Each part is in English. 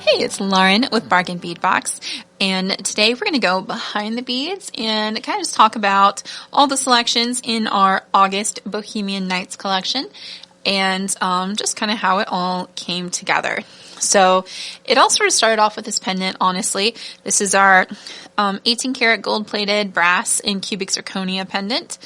Hey, it's Lauren with Bargain Bead Box, and today we're going to go behind the beads and kind of just talk about all the selections in our August Bohemian Nights collection and just kind of how it all came together. So it all sort of started off with this pendant, honestly. This is our 18 karat gold plated brass and cubic zirconia pendant.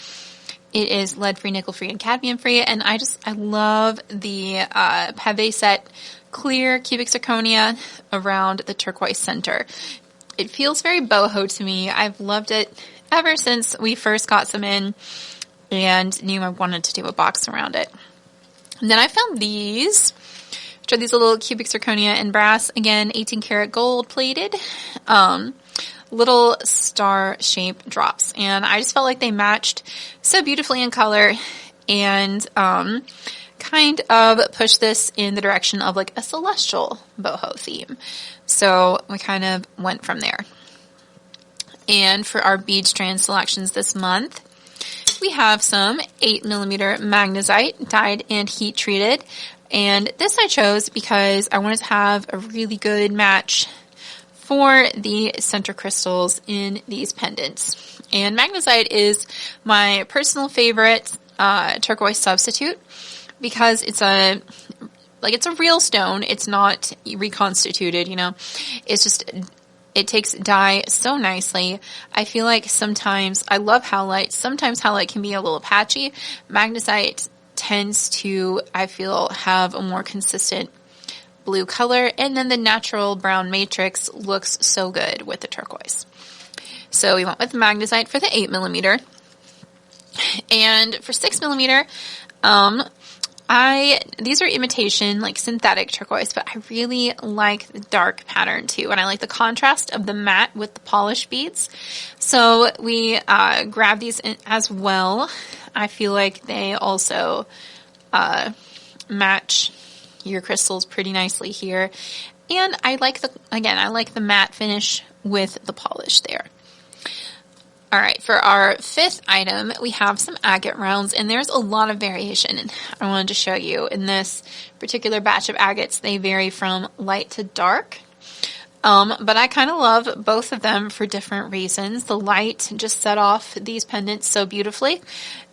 It is lead-free, nickel-free, and cadmium-free, and I love the pave set clear cubic zirconia around the turquoise center. It feels very boho to me. I've loved it ever since we first got some in and knew I wanted to do a box around it. And then I found these, which are these little cubic zirconia in brass, again 18 karat gold plated, little star shape drops, and I just felt like they matched so beautifully in color and kind of pushed this in the direction of like a celestial boho theme. So we kind of went from there. And for our bead strand selections this month, we have some 8mm Magnusite dyed and heat treated, and this I chose because I wanted to have a really good match for the center crystals in these pendants. And Magnusite is my personal favorite turquoise substitute because it's a real stone. It's not reconstituted, you know. It's just, it takes dye so nicely. I feel like sometimes, I love howlite. Sometimes howlite can be a little patchy. Magnusite tends to, I feel, have a more consistent blue color, and then the natural brown matrix looks so good with the turquoise. So we went with Magnusite for the 8mm. And for 6mm, these are imitation, like synthetic turquoise, but I really like the dark pattern too, and I like the contrast of the matte with the polished beads. So we grabbed these in as well. I feel like they also match your crystals pretty nicely here, and I like the matte finish with the polish there. Alright, for our fifth item, we have some agate rounds, and there's a lot of variation, and I wanted to show you. In this particular batch of agates, they vary from light to dark, but I kind of love both of them for different reasons. The light just set off these pendants so beautifully,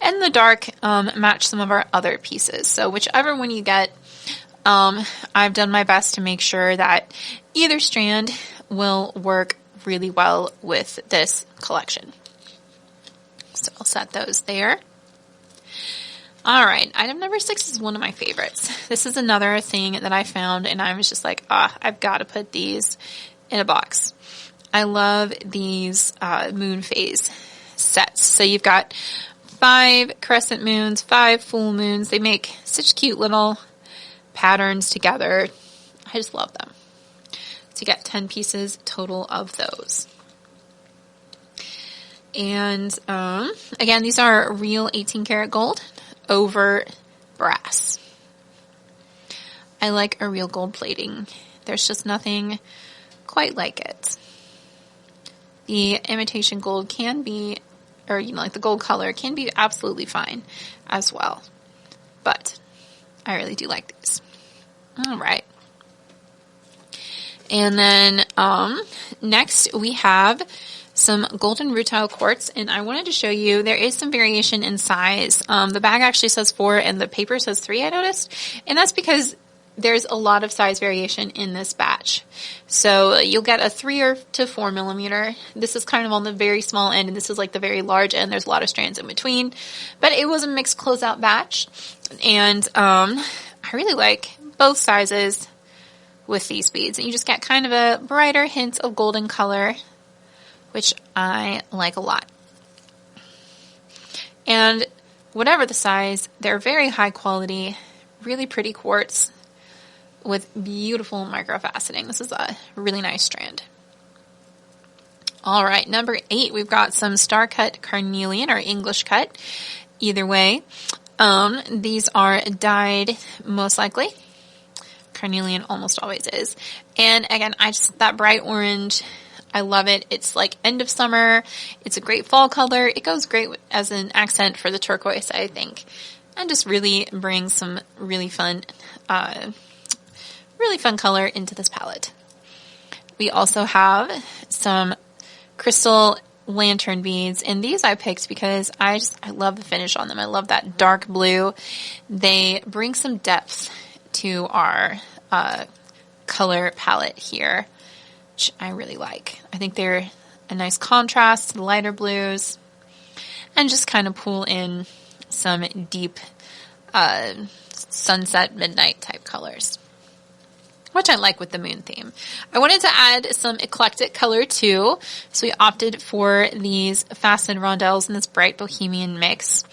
and the dark match some of our other pieces. So whichever one you get, I've done my best to make sure that either strand will work really well with this collection. So I'll set those there. All right, item number 6 is one of my favorites. This is another thing that I found, and I was just like, I've got to put these in a box. I love these moon phase sets. So you've got 5 crescent moons, 5 full moons. They make such cute little patterns together. I just love them. So you got 10 pieces total of those. And again, these are real 18 karat gold over brass. I like a real gold plating. There's just nothing quite like it. The imitation gold can be, or like the gold color can be absolutely fine as well. But I really do like these. All right. And then next we have some golden rutile quartz, and I wanted to show you there is some variation in size. The bag actually says 4 and the paper says 3, I noticed, and that's because there's a lot of size variation in this batch. So you'll get a 3 to 4mm. This is kind of on the very small end, and this is like the very large end. There's a lot of strands in between, but it was a mixed closeout batch, and I really like both sizes with these beads, and you just get kind of a brighter hint of golden color, which I like a lot. And whatever the size, they're very high quality, really pretty quartz with beautiful microfaceting. This is a really nice strand. All right, number 8, we've got some Cut Carnelian or English cut. Either way, these are dyed most likely. Carnelian almost always is. And again, that bright orange, I love it. It's like end of summer. It's a great fall color. It goes great as an accent for the turquoise, I think. And just really brings some really fun color into this palette. We also have some crystal lantern beads, and these I picked because I love the finish on them. I love that dark blue. They bring some depth to our color palette here, which I really like. I think they're a nice contrast to the lighter blues and just kind of pull in some deep sunset midnight type colors, which I like with the moon theme. I wanted to add some eclectic color too, so we opted for these faceted rondelles in this bright bohemian mix.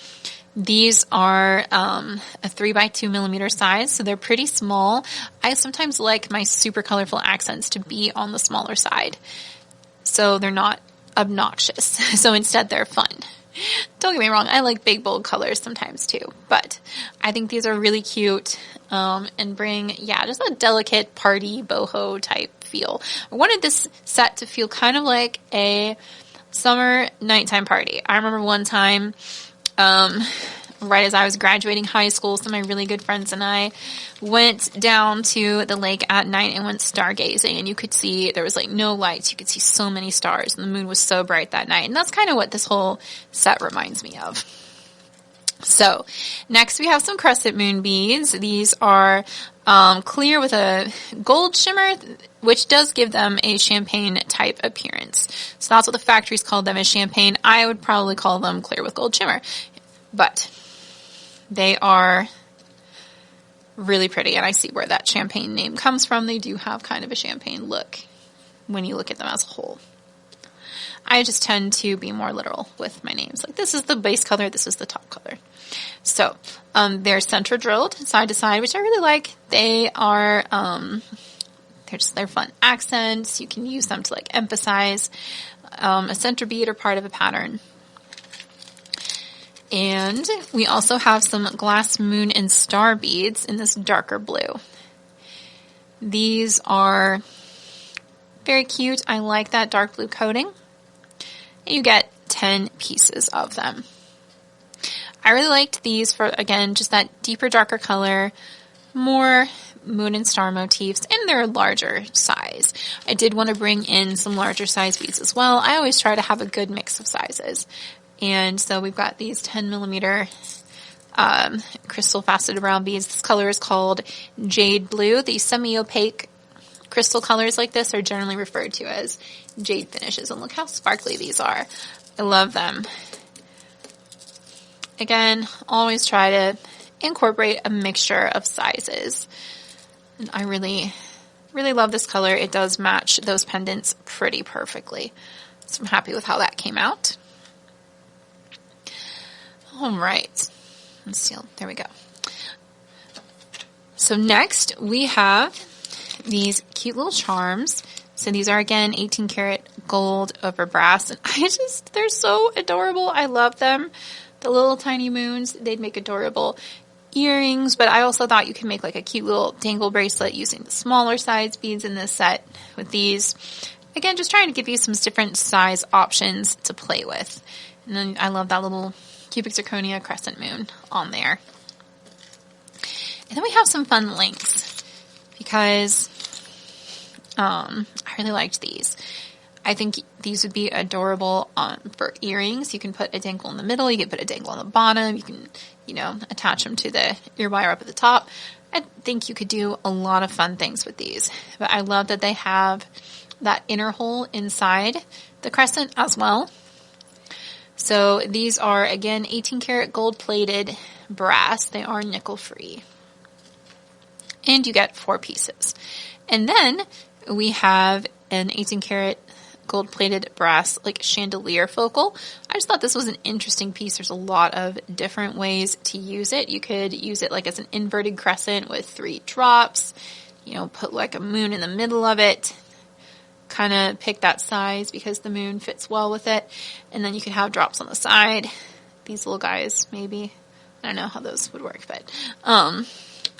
These are a 3x2mm size, so they're pretty small. I sometimes like my super colorful accents to be on the smaller side, so they're not obnoxious. So instead, they're fun. Don't get me wrong, I like big, bold colors sometimes too, but I think these are really cute and bring, just a delicate party boho type feel. I wanted this set to feel kind of like a summer nighttime party. I remember one time, right as I was graduating high school, some of my really good friends and I went down to the lake at night and went stargazing, and you could see there was like no lights. You could see so many stars, and the moon was so bright that night. And that's kind of what this whole set reminds me of. So next we have some crescent moon beads. These are clear with a gold shimmer, which does give them a champagne type appearance. So that's what the factories called them, as champagne. I would probably call them clear with gold shimmer, but they are really pretty, and I see where that champagne name comes from. They do have kind of a champagne look when you look at them as a whole. I just tend to be more literal with my names. Like, this is the base color, this is the top color. So, they're center drilled side to side, which I really like. They are, they're fun accents. You can use them to like emphasize a center bead or part of a pattern. And we also have some glass moon and star beads in this darker blue. These are very cute. I like that dark blue coating. And you get 10 pieces of them. I really liked these for, again, just that deeper, darker color, more moon and star motifs, and they're a larger size. I did want to bring in some larger size beads as well. I always try to have a good mix of sizes. And so we've got these 10mm crystal faceted round beads. This color is called Jade Blue. The semi-opaque crystal colors like this are generally referred to as jade finishes. And look how sparkly these are. I love them. Again, always try to incorporate a mixture of sizes. And I really, really love this color. It does match those pendants pretty perfectly. So I'm happy with how that came out. All right, let's see. There we go. So next we have these cute little charms. So these are, again, 18 karat gold over brass, and they're so adorable. I love them. The little tiny moons, they'd make adorable earrings, but I also thought you could make like a cute little dangle bracelet using the smaller size beads in this set with these. Again, just trying to give you some different size options to play with. And then I love that little cubic zirconia crescent moon on there. And then we have some fun links because I really liked these. I think these would be adorable for earrings. You can put a dangle in the middle. You can put a dangle on the bottom. You can, attach them to the ear wire up at the top. I think you could do a lot of fun things with these. But I love that they have that inner hole inside the crescent as well. So these are, again, 18 karat gold plated brass. They are nickel free. And you get 4 pieces. And then we have an 18 karat gold plated brass like chandelier focal. I just thought this was an interesting piece. There's a lot of different ways to use it. You could use it like as an inverted crescent with 3 drops, put like a moon in the middle of it. Kind of pick that size because the moon fits well with it. And then you could have drops on the side. These little guys, maybe. I don't know how those would work, but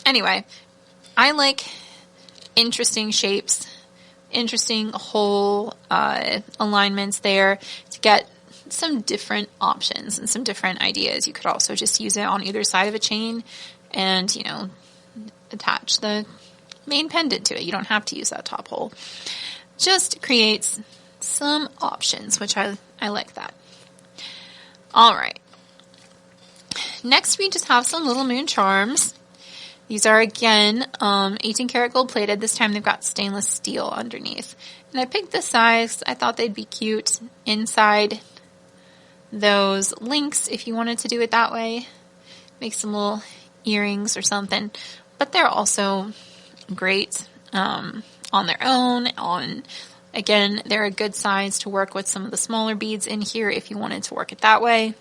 anyway, I like interesting shapes, interesting whole alignments there to get some different options and some different ideas. You could also just use it on either side of a chain and, attach the main pendant to it. You don't have to use that top hole. just creates some options, which I like that. All right. Next, we just have some little moon charms. These are, again, 18 karat gold plated. This time they've got stainless steel underneath. And I picked this size. I thought they'd be cute inside those links if you wanted to do it that way. Make some little earrings or something. But they're also great on their own. Again, they're a good size to work with some of the smaller beads in here if you wanted to work it that way.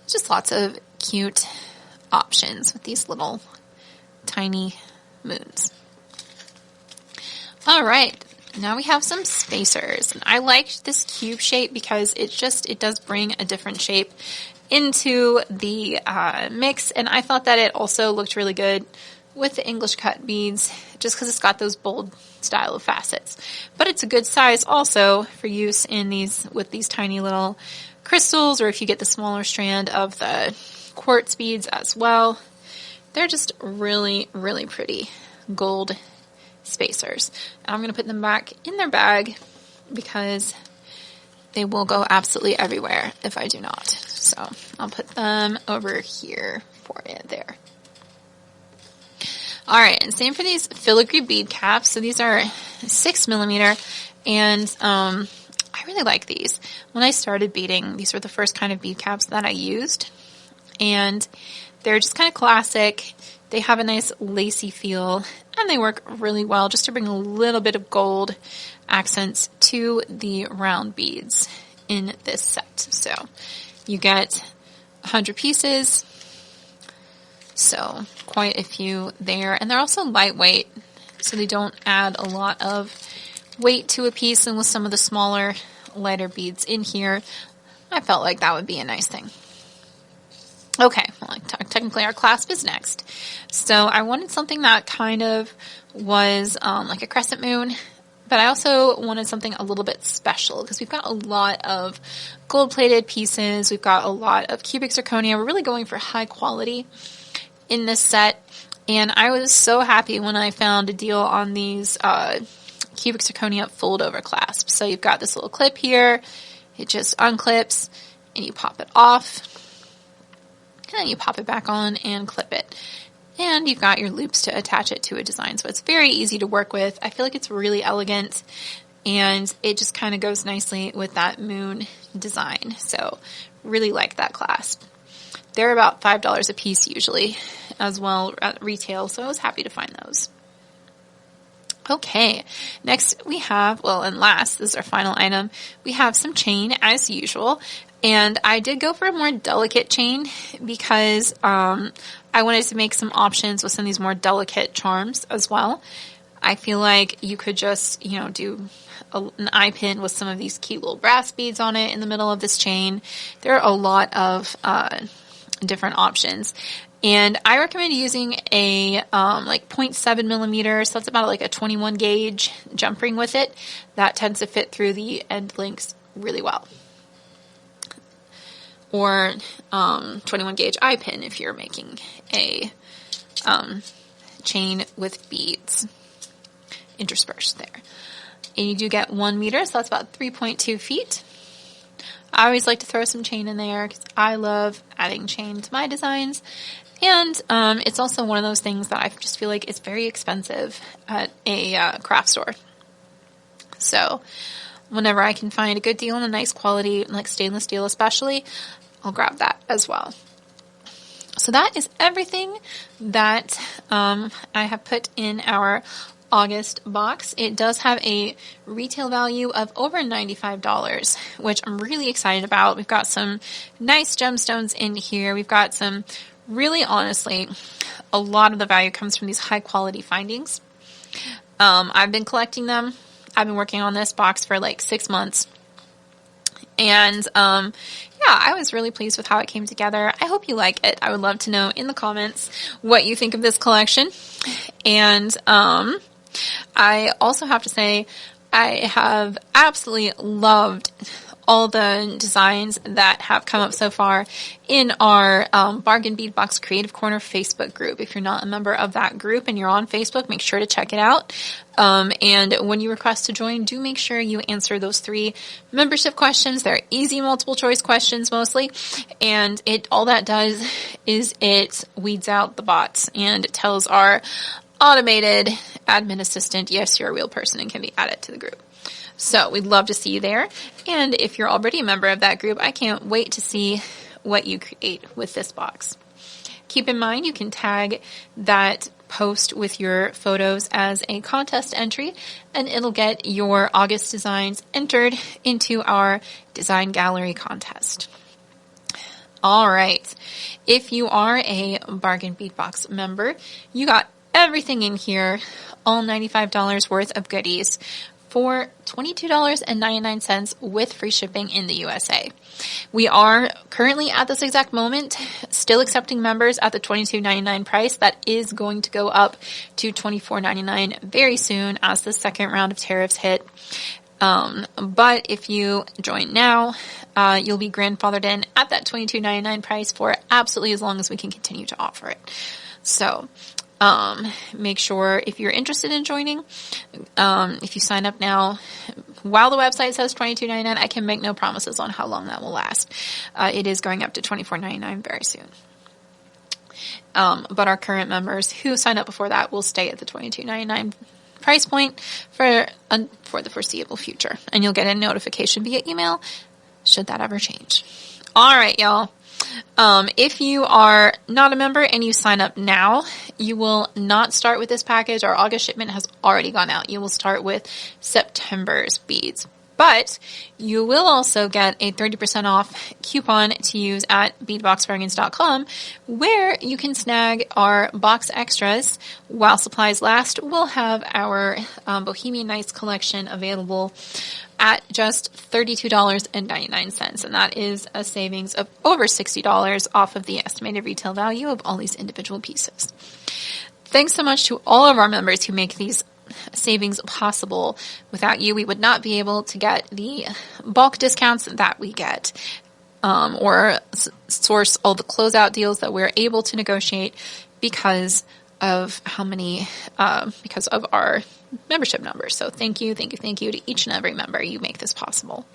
Just lots of cute options with these little tiny moons. All right, now we have some spacers. And I liked this cube shape because it does bring a different shape into the mix, and I thought that it also looked really good with the English cut beads just because it's got those bold style of facets. But it's a good size also for use in with these tiny little crystals, or if you get the smaller strand of the quartz beads as well. They're just really, really pretty gold spacers. I'm going to put them back in their bag because they will go absolutely everywhere if I do not. So I'll put them over here for you there. All right, and same for these filigree bead caps. So these are 6mm, and I really like these. When I started beading, these were the first kind of bead caps that I used, and they're just kind of classic. They have a nice lacy feel, and they work really well just to bring a little bit of gold accents to the round beads in this set. So you get 100 pieces, so quite a few there, and they're also lightweight, so they don't add a lot of weight to a piece. And with some of the smaller, lighter beads in here, I felt like that would be a nice thing. Okay, well, technically our clasp is next. So I wanted something that kind of was like a crescent moon, but I also wanted something a little bit special because we've got a lot of gold-plated pieces. We've got a lot of cubic zirconia. We're really going for high quality in this set, and I was so happy when I found a deal on these cubic zirconia fold-over clasps. So you've got this little clip here. It just unclips, and you pop it off. And then you pop it back on and clip it. And you've got your loops to attach it to a design. So it's very easy to work with. I feel like it's really elegant, and it just kind of goes nicely with that moon design. So really like that clasp. They're about $5 a piece usually as well at retail, so I was happy to find those. Okay, next we have, and last, this is our final item, we have some chain as usual. And I did go for a more delicate chain because I wanted to make some options with some of these more delicate charms as well. I feel like you could just, do an eye pin with some of these cute little brass beads on it in the middle of this chain. There are a lot of different options. And I recommend using a like 0.7mm, so that's about like a 21 gauge jump ring with it. That tends to fit through the end links really well. Or 21 gauge eye pin if you're making a chain with beads interspersed there. And you do get 1 meter, so that's about 3.2 feet. I always like to throw some chain in there because I love adding chain to my designs. And it's also one of those things that I just feel like it's very expensive at a craft store. So whenever I can find a good deal and a nice quality, like stainless steel especially, I'll grab that as well. So that is everything that I have put in our August box. It does have a retail value of over $95, which I'm really excited about. We've got some nice gemstones in here. We've got some, really honestly, a lot of the value comes from these high quality findings. I've been collecting them. I've been working on this box for like 6 months. And yeah, I was really pleased with how it came together. I hope you like it. I would love to know in the comments what you think of this collection. And I also have to say I have absolutely loved all the designs that have come up so far in our Bargain Bead Box Creative Corner Facebook group. If you're not a member of that group and you're on Facebook, make sure to check it out. And when you request to join, do make sure you answer those 3 membership questions. They're easy multiple choice questions mostly. And all that does is it weeds out the bots and it tells our automated admin assistant, yes, you're a real person and can be added to the group. So we'd love to see you there. And if you're already a member of that group, I can't wait to see what you create with this box. Keep in mind, you can tag that post with your photos as a contest entry, and it'll get your August designs entered into our design gallery contest. All right. If you are a Bargain Bead Box member, you got everything in here, all $95 worth of goodies for $22.99 with free shipping in the USA. We are currently at this exact moment still accepting members at the $22.99 price. That is going to go up to $24.99 very soon as the second round of tariffs hit. But if you join now, you'll be grandfathered in at that $22.99 price for absolutely as long as we can continue to offer it. So make sure if you're interested in joining, if you sign up now, while the website says $22.99, I can make no promises on how long that will last. It is going up to $24.99 very soon. But our current members who sign up before that will stay at the $22.99 price point for the foreseeable future. And you'll get a notification via email should that ever change. All right, y'all. If you are not a member and you sign up now, you will not start with this package. Our August shipment has already gone out. You will start with September's beads. But you will also get a 30% off coupon to use at beadboxbargains.com, where you can snag our box extras while supplies last. We'll have our Bohemian Nights collection available at just $32.99, and that is a savings of over $60 off of the estimated retail value of all these individual pieces. Thanks so much to all of our members who make these savings possible. Without you, we would not be able to get the bulk discounts that we get, or source all the closeout deals that we're able to negotiate because of because of our membership numbers. So thank you to each and every member. You make this possible.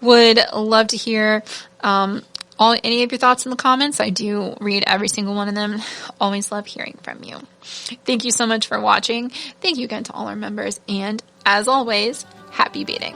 Would love to hear any of your thoughts in the comments. I do read every single one of them. Always love hearing from you. Thank you so much for watching. Thank you again to all our members. And as always, happy beading.